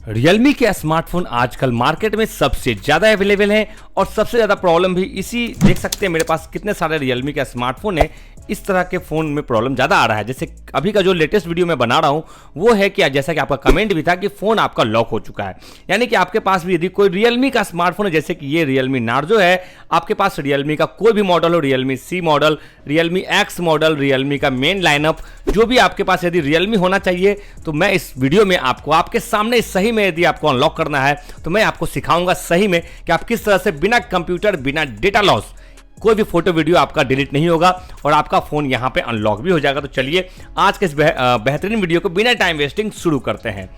Realme के smartphone आजकल market में सबसे ज़्यादा अवेलेबल हैं और सबसे ज़्यादा प्रॉब्लम भी इसी देख सकते हैं मेरे पास कितने सारे Realme के स्मार्टफोन है। इस तरह के फ़ोन में प्रॉब्लम ज़्यादा आ रहा है। जैसे अभी का जो लेटेस्ट वीडियो मैं बना रहा हूँ वो है कि जैसा कि आपका कमेंट भी था कि फ़ोन आपका लॉक हो चुका है, यानी कि आपके पास भी यदि कोई Realme का स्मार्टफोन है, जैसे कि ये Realme Narzo है, आपके पास Realme का कोई भी मॉडल हो, Realme C model, Realme X model, Realme का मेन लाइनअप जो भी आपके पास यदि Realme होना चाहिए, तो मैं इस वीडियो में आपको आपके सामने सही में यदि आपको अनलॉक करना है तो मैं आपको सिखाऊंगा सही में कि आप किस तरह से बिना कंप्यूटर, बिना डेटा लॉस, कोई भी फोटो वीडियो आपका डिलीट नहीं होगा और आपका फोन यहां पे अनलॉक भी हो जाएगा। तो चलिए आज के इस बेहतरीन वीडियो को बिना टाइम वेस्टिंग शुरू करते हैं।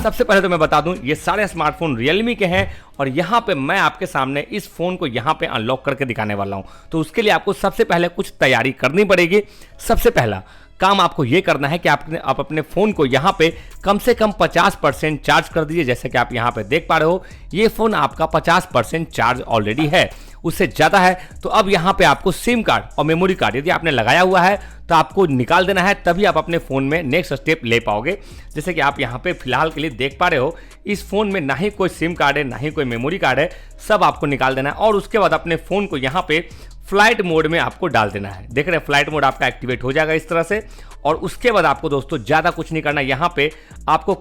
सबसे पहले तो मैं बता दूं ये सारे स्मार्टफोन Realme के हैं और यहाँ पे मैं आपके सामने इस फोन को यहाँ पे अनलॉक करके दिखाने वाला हूँ। तो उसके लिए आपको सबसे पहले कुछ तैयारी करनी पड़ेगी। सबसे पहला काम आपको ये करना है कि आप अपने फ़ोन को यहाँ पे कम से कम 50% चार्ज कर दीजिए। जैसे कि आप यहाँ पे देख पा रहे हो ये फ़ोन आपका 50% चार्ज ऑलरेडी है, उससे ज़्यादा है तो अब यहाँ पे आपको सिम कार्ड और मेमोरी कार्ड यदि आपने लगाया हुआ है तो आपको निकाल देना है, तभी आप अपने फ़ोन में नेक्स्ट स्टेप ले पाओगे। जैसे कि आप यहाँ पे फिलहाल के लिए देख पा रहे हो इस फ़ोन में ना ही कोई सिम कार्ड है ना ही कोई मेमोरी कार्ड है, सब आपको निकाल देना है और उसके बाद अपने फ़ोन को यहाँ पे फ्लाइट मोड में आपको डाल देना है। देख रहे हैं फ्लाइट मोड आपका एक्टिवेट हो जाएगा इस तरह से। और उसके बाद आपको दोस्तों ज़्यादा कुछ नहीं करना, यहाँ पे आपको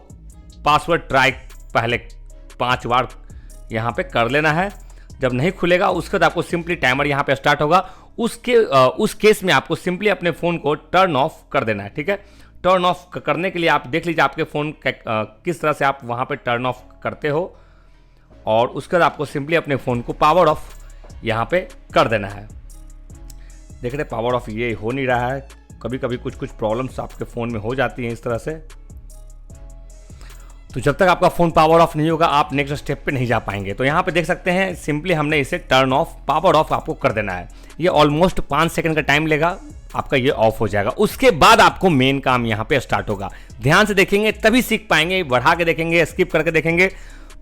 पासवर्ड ट्राई पहले 5 बार यहाँ पे कर लेना है। जब नहीं खुलेगा उसके बाद आपको सिंपली टाइमर यहाँ पे स्टार्ट होगा, उस केस में आपको सिंपली अपने फ़ोन को टर्न ऑफ कर देना है। ठीक है, टर्न ऑफ करने के लिए आप देख लीजिए आपके फ़ोन किस तरह से आप वहाँ पे टर्न ऑफ करते हो और उसके बाद आपको सिंपली अपने फ़ोन को पावर ऑफ यहाँ पे कर देना है। देख रहे पावर ऑफ ये हो नहीं रहा है, कभी कभी कुछ प्रॉब्लम्स आपके फ़ोन में हो जाती हैं इस तरह से। तो जब तक आपका फ़ोन पावर ऑफ नहीं होगा आप नेक्स्ट स्टेप पे नहीं जा पाएंगे। तो यहाँ पे देख सकते हैं सिंपली हमने इसे टर्न ऑफ, पावर ऑफ आपको कर देना है। ये ऑलमोस्ट 5 सेकंड का टाइम लेगा, आपका ये ऑफ हो जाएगा। उसके बाद आपको मेन काम यहाँ पे स्टार्ट होगा। ध्यान से देखेंगे तभी सीख पाएंगे, बढ़ा के देखेंगे, स्किप करके देखेंगे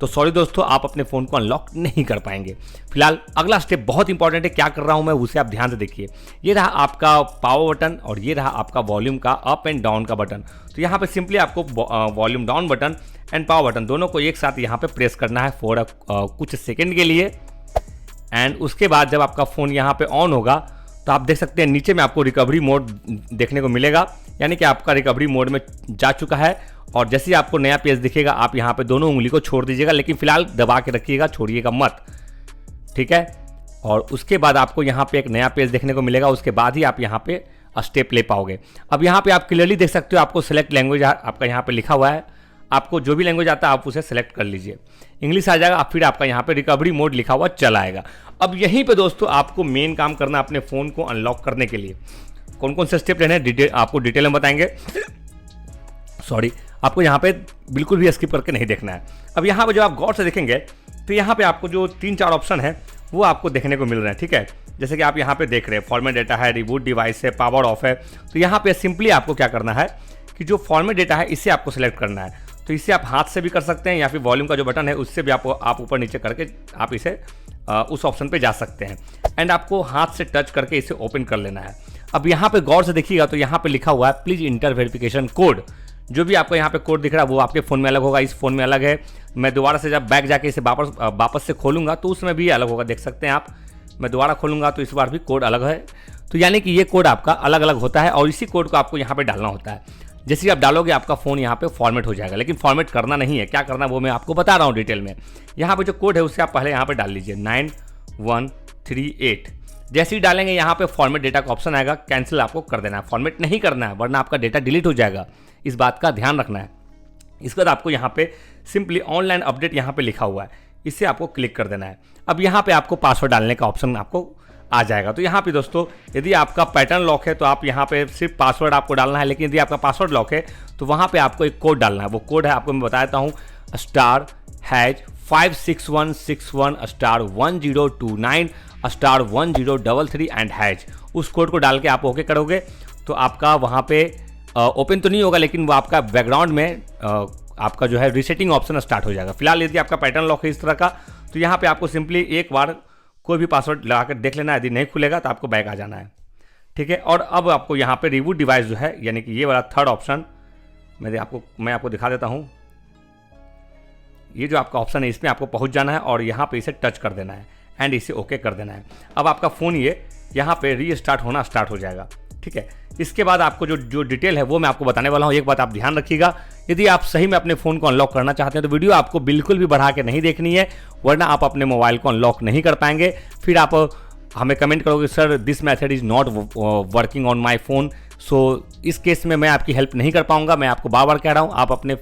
तो सॉरी दोस्तों आप अपने फ़ोन को अनलॉक नहीं कर पाएंगे। फिलहाल अगला स्टेप बहुत इंपॉर्टेंट है, क्या कर रहा हूं मैं उसे आप ध्यान से देखिए। ये रहा आपका पावर बटन और ये रहा आपका वॉल्यूम का अप एंड डाउन का बटन। तो यहाँ पे सिंपली आपको volume down button and power button दोनों को एक साथ यहाँ पे प्रेस करना है फॉर कुछ सेकेंड के लिए। एंड उसके बाद जब आपका फ़ोन यहाँ पे ऑन होगा तो आप देख सकते हैं नीचे में आपको रिकवरी मोड देखने को मिलेगा, यानी कि आपका रिकवरी मोड में जा चुका है। और जैसे ही आपको नया पेज दिखेगा आप यहाँ पे दोनों उंगली को छोड़ दीजिएगा, लेकिन फिलहाल दबा के रखिएगा, छोड़िएगा मत। ठीक है, और उसके बाद आपको यहाँ पे एक नया पेज देखने को मिलेगा, उसके बाद ही आप यहाँ पे स्टेप ले पाओगे। अब यहाँ पे आप क्लियरली देख सकते हो आपको सेलेक्ट लैंग्वेज आपका यहाँ पे लिखा हुआ है, आपको जो भी लैंग्वेज आता है आप उसे सेलेक्ट कर लीजिए। इंग्लिश आ जाएगा, फिर आपका यहाँ पे रिकवरी मोड लिखा हुआ चला आएगा। अब यहीं पे दोस्तों आपको मेन काम करना अपने फ़ोन को अनलॉक करने के लिए कौन कौन से स्टेप लेने हैं आपको डिटेल में बताएंगे। सॉरी, आपको यहाँ पे बिल्कुल भी स्किप करके नहीं देखना है। अब यहाँ पे जब आप गौर से देखेंगे तो यहाँ पे आपको जो 3-4 ऑप्शन है वो आपको देखने को मिल रहे हैं। ठीक है, जैसे कि आप यहाँ पे देख रहे हैं फॉर्मेट डेटा है, रिबूट डिवाइस है, पावर ऑफ है। तो यहाँ पे सिंपली आपको क्या करना है कि जो फॉर्मेट डेटा है इसे आपको सिलेक्ट करना है। तो इसे आप हाथ से भी कर सकते हैं या फिर वॉल्यूम का जो बटन है उससे भी आप ऊपर नीचे करके आप इसे उस ऑप्शन पे जा सकते हैं। एंड आपको हाथ से टच करके इसे ओपन कर लेना है। अब यहाँ पे गौर से देखिएगा तो यहाँ पे लिखा हुआ है प्लीज इंटर वेरिफिकेशन कोड। जो भी आपको यहाँ पे कोड दिख रहा है वो आपके फ़ोन में अलग होगा, इस फ़ोन में अलग है। मैं दोबारा से जब बैक जाके इसे वापस से खोलूँगा तो उसमें भी अलग होगा, देख सकते हैं आप। मैं दोबारा खोलूँगा तो इस बार भी कोड अलग है। तो यानी कि ये कोड आपका अलग अलग होता है और इसी कोड को आपको यहाँ पे डालना होता है। जैसे ही आप डालोगे आपका फ़ोन यहाँ पे फॉर्मेट हो जाएगा, लेकिन फॉर्मेट करना नहीं है, क्या करना है वो मैं आपको बता रहा हूँ डिटेल में। यहाँ पे जो कोड है उसे आप पहले यहाँ पे डाल लीजिए 9138। जैसे ही डालेंगे यहाँ पे फॉर्मेट डेटा का ऑप्शन आएगा, कैंसिल आपको कर देना है, फॉर्मेट नहीं करना है वरना आपका डेटा डिलीट हो जाएगा, इस बात का ध्यान रखना है। इसके बाद आपको यहाँ पे सिंपली ऑनलाइन अपडेट यहाँ पे लिखा हुआ है, इसे आपको क्लिक कर देना है। अब यहाँ पे आपको पासवर्ड डालने का ऑप्शन आपको आ जाएगा। तो यहाँ पे दोस्तों यदि आपका पैटर्न लॉक है तो आप यहाँ पे सिर्फ पासवर्ड आपको डालना है, लेकिन यदि आपका पासवर्ड लॉक है तो वहाँ पे आपको एक कोड डालना है। वो कोड है आपको मैं बता देता हूँ *#56161*1029*1033 एंड हैश। उस कोड को डाल के आप ओके करोगे तो आपका वहाँ पे ओपन तो नहीं होगा, लेकिन वो आपका बैकग्राउंड में आपका जो है रीसेटिंग ऑप्शन स्टार्ट हो जाएगा। फिलहाल यदि आपका पैटर्न लॉक है इस तरह का तो यहाँ पे आपको सिंपली एक बार कोई भी पासवर्ड लगा कर देख लेना है, यदि नहीं खुलेगा तो आपको बैक आ जाना है। ठीक है। और अब आपको यहाँ पे रिबूट डिवाइस जो है, यानी कि ये वाला थर्ड ऑप्शन मैं आपको दिखा देता हूँ। ये जो आपका ऑप्शन है इसमें आपको पहुँच जाना है और यहाँ पे इसे टच कर देना है एंड इसे ओके कर देना है। अब आपका फ़ोन ये यहाँ पे रीस्टार्ट होना स्टार्ट हो जाएगा, ठीक है। इसके बाद आपको जो डिटेल है वो मैं आपको बताने वाला हूँ। एक बात आप ध्यान रखिएगा, यदि आप सही में अपने फ़ोन को अनलॉक करना चाहते हैं तो वीडियो आपको बिल्कुल भी बढ़ा के नहीं देखनी है, वरना आप अपने मोबाइल को अनलॉक नहीं कर पाएंगे। फिर आप हमें कमेंट करोगे sir this method is not working on my phone. So इस केस में मैं आपकी हेल्प नहीं कर पाऊँगा। मैं आपको बार बार कह रहा हूँ, आप अपने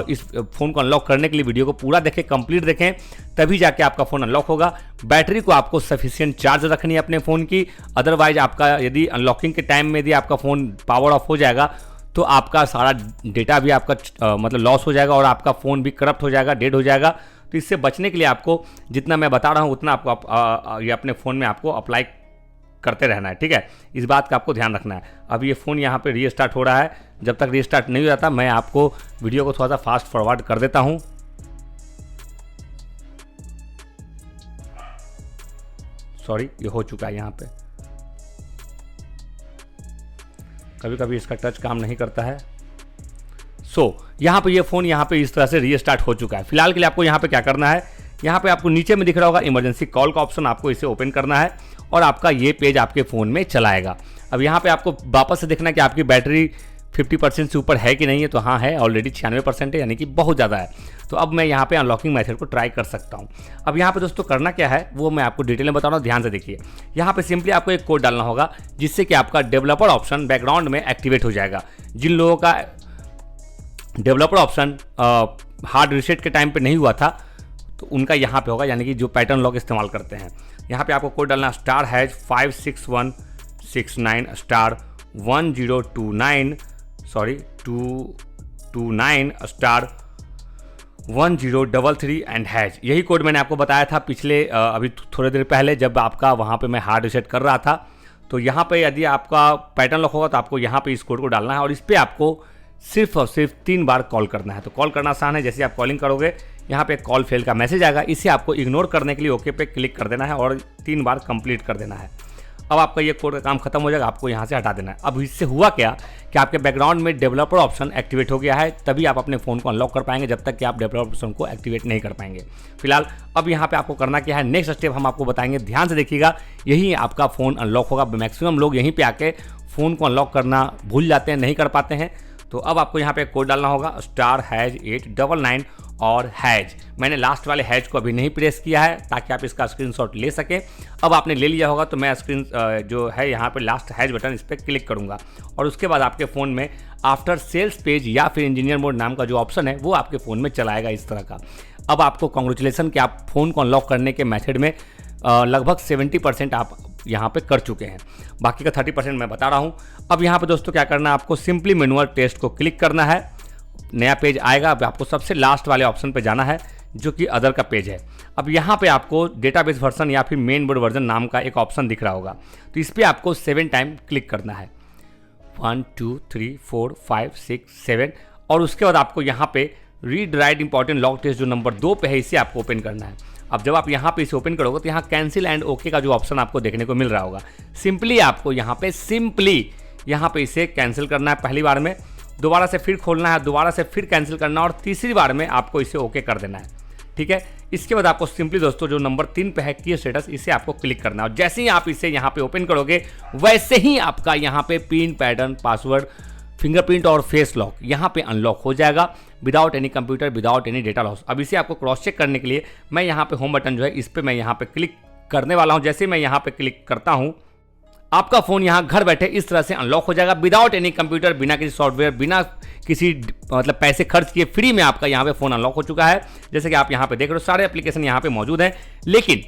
इस फ़ोन को अनलॉक करने के लिए वीडियो को पूरा देखें, कंप्लीट देखें, तभी जाके आपका फ़ोन अनलॉक होगा। बैटरी को आपको सफिशिएंट चार्ज रखनी है अपने फ़ोन की, अदरवाइज आपका यदि अनलॉकिंग के टाइम में यदि आपका फ़ोन पावर ऑफ हो जाएगा तो आपका सारा डेटा भी आपका मतलब लॉस हो जाएगा और आपका फ़ोन भी करप्ट हो जाएगा, डेड हो जाएगा। तो इससे बचने के लिए आपको जितना मैं बता रहा हूँ उतना आपको ये अपने फ़ोन में आपको अप्लाई करते रहना है, ठीक है। इस बात का आपको ध्यान रखना है। अब ये फ़ोन यहाँ पे रीस्टार्ट हो रहा है। जब तक रीस्टार्ट नहीं हो जाता मैं आपको वीडियो को थोड़ा सा फास्ट फॉरवर्ड कर देता हूँ। सॉरी, ये हो चुका है। यहाँ पे कभी कभी इसका टच काम नहीं करता है। यहाँ पे ये फ़ोन यहाँ पे इस तरह से रीस्टार्ट हो चुका है। फिलहाल के लिए आपको यहाँ पे क्या करना है, यहाँ पे आपको नीचे में दिख रहा होगा इमरजेंसी कॉल का ऑप्शन, आपको इसे ओपन करना है और आपका ये पेज आपके फ़ोन में चलाएगा। अब यहाँ पे आपको वापस से देखना है कि आपकी बैटरी 50% से ऊपर है कि नहीं है। तो हाँ है, ऑलरेडी 96% है, यानी कि बहुत ज़्यादा है। तो अब मैं यहाँ पे अनलॉकिंग मेथड को ट्राई कर सकता हूँ। अब यहाँ पे दोस्तों करना क्या है वो मैं आपको डिटेल में बता रहा हूँ, ध्यान से देखिए। यहाँ पे सिंपली आपको एक कोड डालना होगा जिससे कि आपका डेवलपर ऑप्शन बैकग्राउंड में एक्टिवेट हो जाएगा। जिन लोगों का डेवलपर ऑप्शन हार्ड रीसेट के टाइम पे नहीं हुआ था तो उनका यहाँ पे होगा, यानी कि जो पैटर्न लॉक इस्तेमाल करते हैं। यहाँ पे आपको कोड डालना *5161#1033 एंड हैज। यही कोड मैंने आपको बताया था पिछले अभी थोड़ी देर पहले जब आपका वहाँ पे मैं हार्ड रीसेट कर रहा था। तो यहाँ पे यदि आपका पैटर्न लॉक होगा तो आपको यहाँ पे इस कोड को डालना है और इस पर आपको सिर्फ और सिर्फ 3 बार कॉल करना है। तो कॉल करना आसान है, जैसे आप कॉलिंग करोगे यहाँ पे कॉल फेल का मैसेज आएगा, इसे आपको इग्नोर करने के लिए ओके पे क्लिक कर देना है और 3 बार कंप्लीट कर देना है। अब आपका ये कोड का काम खत्म हो जाएगा, आपको यहाँ से हटा देना है। अब इससे हुआ क्या कि आपके बैकग्राउंड में डेवलपर ऑप्शन एक्टिवेट हो गया है, तभी आप अपने फ़ोन को अनलॉक कर पाएंगे, जब तक कि आप डेवलपर ऑप्शन को एक्टिवेट नहीं कर पाएंगे। फिलहाल अब यहाँ पे आपको करना क्या है, नेक्स्ट स्टेप हम आपको बताएंगे, ध्यान से देखिएगा। यही आपका फ़ोन अनलॉक होगा। मैक्सिमम लोग यहीं पर आके फ़ोन को अनलॉक करना भूल जाते हैं, नहीं कर पाते हैं। तो अब आपको यहाँ पे कोड डालना होगा *#899 और हैज। मैंने लास्ट वाले हैज को अभी नहीं प्रेस किया है ताकि आप इसका स्क्रीनशॉट ले सकें। अब आपने ले लिया होगा तो मैं स्क्रीन जो है यहाँ पे लास्ट हैज बटन, इस पर क्लिक करूँगा और उसके बाद आपके फ़ोन में आफ्टर सेल्स पेज या फिर इंजीनियर मोड नाम का जो ऑप्शन है वो आपके फ़ोन में चलाएगा इस तरह का। अब आपको कॉन्ग्रेचुलेसन कि आप फ़ोन को अनलॉक करने के मेथड में लगभग 70% आप यहाँ पे कर चुके हैं, बाकी का 30% मैं बता रहा हूँ। अब यहाँ पे दोस्तों क्या करना है, आपको सिंपली मैनुअल टेस्ट को क्लिक करना है, नया पेज आएगा। अब आपको सबसे लास्ट वाले ऑप्शन पे जाना है जो कि अदर का पेज है। अब यहाँ पे आपको डेटाबेस वर्जन या फिर मेन बोर्ड वर्जन नाम का एक ऑप्शन दिख रहा होगा, तो इस पर आपको 7 टाइम क्लिक करना है, 1 2 3 4 5 6 7 और उसके बाद आपको यहाँ पे read write important log test जो नंबर 2 पे है इसे आपको ओपन करना है। अब जब आप यहाँ पे इसे ओपन करोगे तो यहाँ कैंसिल एंड ओके का जो ऑप्शन आपको देखने को मिल रहा होगा, सिंपली आपको यहाँ पे इसे कैंसिल करना है पहली बार में, दोबारा से फिर खोलना है, दोबारा से फिर कैंसिल करना और तीसरी बार में आपको इसे ओके कर देना है, ठीक है। इसके बाद आपको सिंपली दोस्तों जो नंबर 3 पे है की स्टेटस, इसे आपको क्लिक करना है और जैसे ही आप इसे यहाँ पे ओपन करोगे वैसे ही आपका यहाँ पे पिन, पैटर्न, पासवर्ड, फिंगरप्रिंट और फेस लॉक यहाँ पे अनलॉक हो जाएगा without any computer, without any data loss. अब इसे आपको क्रॉस चेक करने के लिए मैं यहाँ पे होम बटन जो है इस पर मैं यहाँ पे क्लिक करने वाला हूँ। जैसे मैं यहाँ पे क्लिक करता हूँ आपका फ़ोन यहाँ घर बैठे इस तरह से अनलॉक हो जाएगा विदाउट एनी कंप्यूटर, बिना किसी सॉफ्टवेयर, बिना किसी मतलब पैसे खर्च किए, फ्री में आपका यहाँ पे फ़ोन अनलॉक हो चुका है। जैसे कि आप यहाँ पे देख रहे हो सारे एप्लीकेशन यहाँ पे मौजूद हैं। लेकिन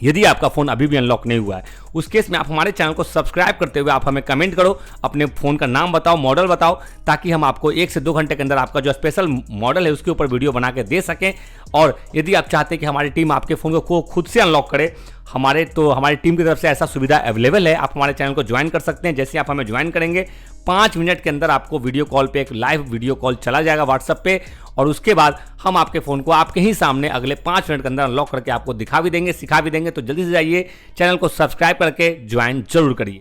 यदि आपका फ़ोन अभी भी अनलॉक नहीं हुआ है उस केस में आप हमारे चैनल को सब्सक्राइब करते हुए आप हमें कमेंट करो, अपने फ़ोन का नाम बताओ, मॉडल बताओ, ताकि हम आपको 1 से 2 घंटे के अंदर आपका जो स्पेशल मॉडल है उसके ऊपर वीडियो बना के दे सकें। और यदि आप चाहते हैं कि हमारी टीम आपके फ़ोन को खुद से अनलॉक करे, हमारी टीम की तरफ से ऐसा सुविधा अवेलेबल है। आप हमारे चैनल को ज्वाइन कर सकते हैं। जैसे आप हमें ज्वाइन करेंगे 5 मिनट के अंदर आपको वीडियो कॉल पे एक लाइव वीडियो कॉल चला जाएगा व्हाट्सएप पे और उसके बाद हम आपके फ़ोन को आपके ही सामने अगले 5 मिनट के अंदर अनलॉक करके आपको दिखा भी देंगे, सिखा भी देंगे। तो जल्दी से जाइए, चैनल को सब्सक्राइब करके ज्वाइन जरूर करिए।